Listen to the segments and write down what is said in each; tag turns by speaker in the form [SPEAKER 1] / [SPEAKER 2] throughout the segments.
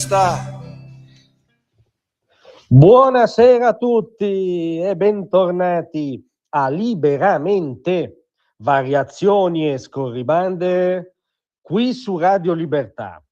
[SPEAKER 1] Sta.
[SPEAKER 2] Buonasera a tutti e bentornati a Liberamente, variazioni e scorribande qui su Radio Libertà.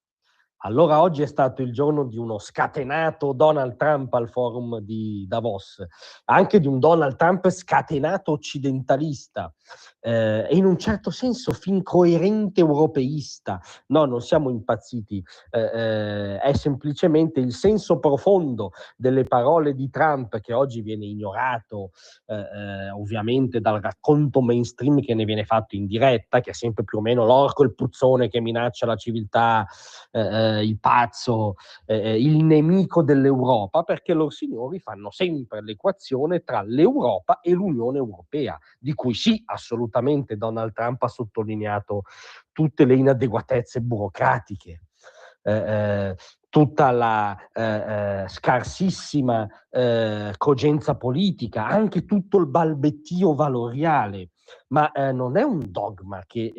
[SPEAKER 2] Allora, oggi è stato il giorno di uno scatenato Donald Trump al forum di Davos, anche di un Donald Trump scatenato occidentalista e in un certo senso fin coerente europeista. No, non siamo impazziti, è semplicemente il senso profondo delle parole di Trump che oggi viene ignorato ovviamente dal racconto mainstream che ne viene fatto in diretta, che è sempre più o meno l'orco, il puzzone che minaccia la civiltà, il pazzo, il nemico dell'Europa, perché loro signori fanno sempre l'equazione tra l'Europa e l'Unione Europea, di cui sì, assolutamente Donald Trump ha sottolineato tutte le inadeguatezze burocratiche, tutta la scarsissima cogenza politica, anche tutto il balbettio valoriale, ma non è un dogma che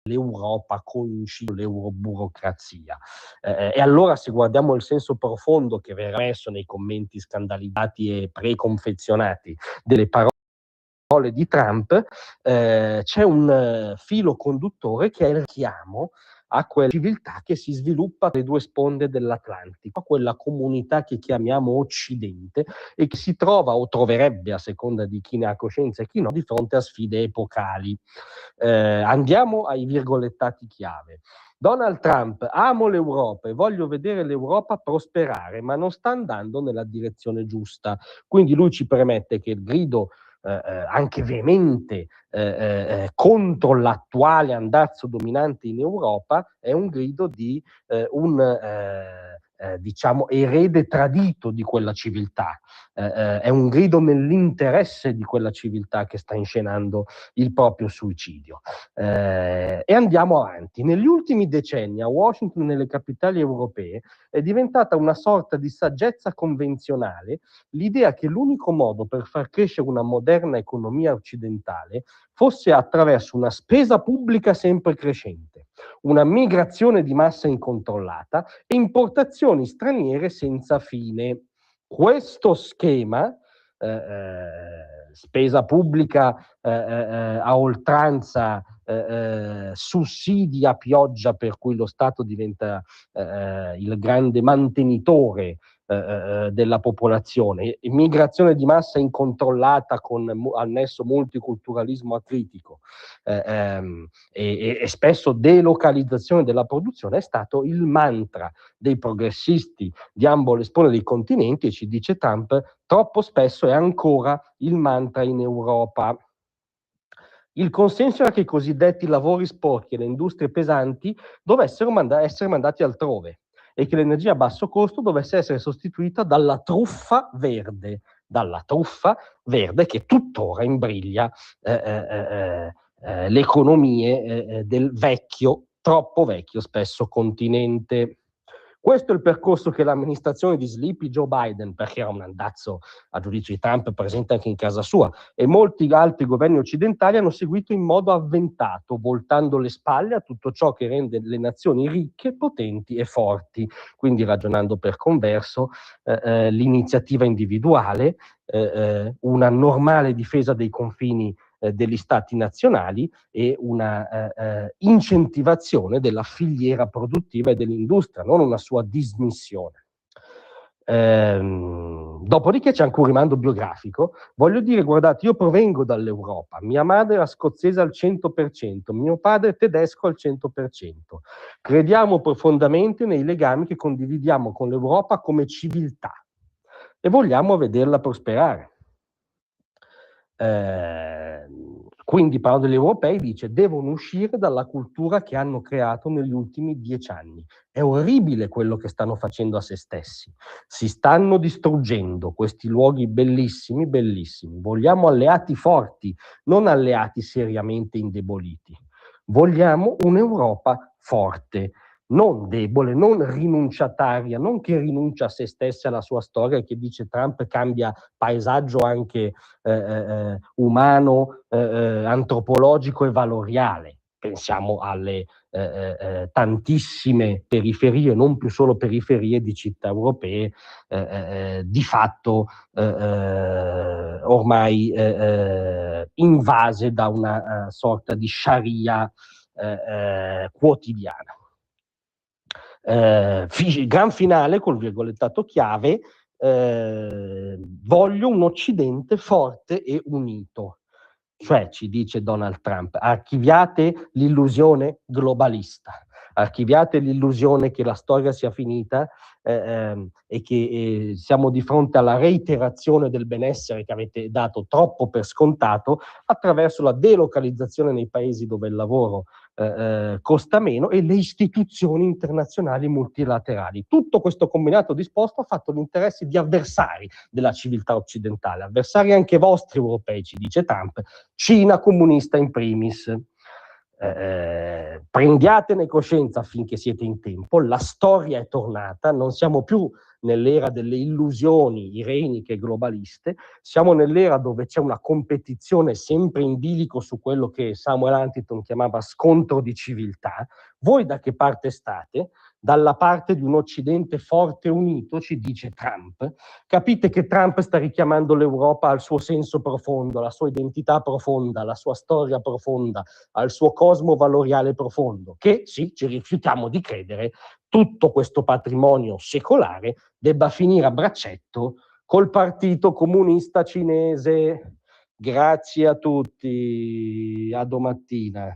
[SPEAKER 2] l'Europa coincide con l'euroburocrazia. E allora, se guardiamo il senso profondo che verrà messo nei commenti scandalizzati e preconfezionati delle parole di Trump, c'è un filo conduttore che è il richiamo a quella civiltà che si sviluppa tra le due sponde dell'Atlantico, a quella comunità che chiamiamo Occidente e che si trova o troverebbe, a seconda di chi ne ha coscienza e chi no, di fronte a sfide epocali. Andiamo ai virgolettati chiave. Donald Trump: amo l'Europa e voglio vedere l'Europa prosperare, ma non sta andando nella direzione giusta. Quindi lui ci premette che il grido anche veemente contro l'attuale andazzo dominante in Europa è un grido di diciamo erede tradito di quella civiltà, è un grido nell'interesse di quella civiltà che sta inscenando il proprio suicidio. E andiamo avanti. Negli ultimi decenni a Washington e nelle capitali europee è diventata una sorta di saggezza convenzionale l'idea che l'unico modo per far crescere una moderna economia occidentale fosse attraverso una spesa pubblica sempre crescente, una migrazione di massa incontrollata e importazioni straniere senza fine. Questo schema, spesa pubblica a oltranza, sussidi a pioggia per cui lo Stato diventa il grande mantenitore della popolazione, immigrazione di massa incontrollata con annesso multiculturalismo acritico e spesso delocalizzazione della produzione è stato il mantra dei progressisti di ambo le sponde dei continenti e ci dice Trump troppo spesso è ancora il mantra in Europa. Il consenso era che i cosiddetti lavori sporchi e le industrie pesanti dovessero essere mandati altrove e che l'energia a basso costo dovesse essere sostituita dalla truffa verde che tuttora imbriglia le economie del vecchio, troppo vecchio spesso continente. Questo è il percorso che l'amministrazione di Sleepy Joe Biden, perché era un andazzo a giudizio di Trump presente anche in casa sua, e molti altri governi occidentali hanno seguito in modo avventato, voltando le spalle a tutto ciò che rende le nazioni ricche, potenti e forti. Quindi, ragionando per converso, l'iniziativa individuale, una normale difesa dei confini degli stati nazionali e una incentivazione della filiera produttiva e dell'industria, non una sua dismissione. Dopodiché c'è anche un rimando biografico. Voglio dire, guardate, io provengo dall'Europa, mia madre era scozzese al 100%, mio padre tedesco al 100%. Crediamo profondamente nei legami che condividiamo con l'Europa come civiltà e vogliamo vederla prosperare. Quindi, parlando degli europei, dice devono uscire dalla cultura che hanno creato negli ultimi 10 anni. È orribile quello che stanno facendo a se stessi. Si stanno distruggendo questi luoghi bellissimi, bellissimi. Vogliamo alleati forti, non alleati seriamente indeboliti. Vogliamo un'Europa forte, non debole, non rinunciataria, non che rinuncia a se stessa e alla sua storia, che dice Trump cambia paesaggio anche umano, antropologico e valoriale. Pensiamo alle tantissime periferie, non più solo periferie di città europee, di fatto ormai invase da una sorta di Sharia quotidiana. Gran finale col virgolettato chiave, voglio un Occidente forte e unito. Cioè, ci dice Donald Trump, archiviate l'illusione globalista, archiviate l'illusione che la storia sia finita e che siamo di fronte alla reiterazione del benessere che avete dato troppo per scontato attraverso la delocalizzazione nei paesi dove il lavoro costa meno e le istituzioni internazionali multilaterali. Tutto questo combinato disposto ha fatto gli interessi di avversari della civiltà occidentale, avversari anche vostri europei, ci dice Trump, Cina comunista in primis. Prendiatene coscienza affinché siete in tempo, la storia è tornata, non siamo più nell'era delle illusioni ireniche globaliste, siamo nell'era dove c'è una competizione sempre in bilico su quello che Samuel Huntington chiamava scontro di civiltà. Voi da che parte state? Dalla parte di un Occidente forte e unito, ci dice Trump. Capite che Trump sta richiamando l'Europa al suo senso profondo, alla sua identità profonda, alla sua storia profonda, al suo cosmo valoriale profondo, che sì, ci rifiutiamo di credere, tutto questo patrimonio secolare debba finire a braccetto col Partito Comunista Cinese. Grazie a tutti, a domattina.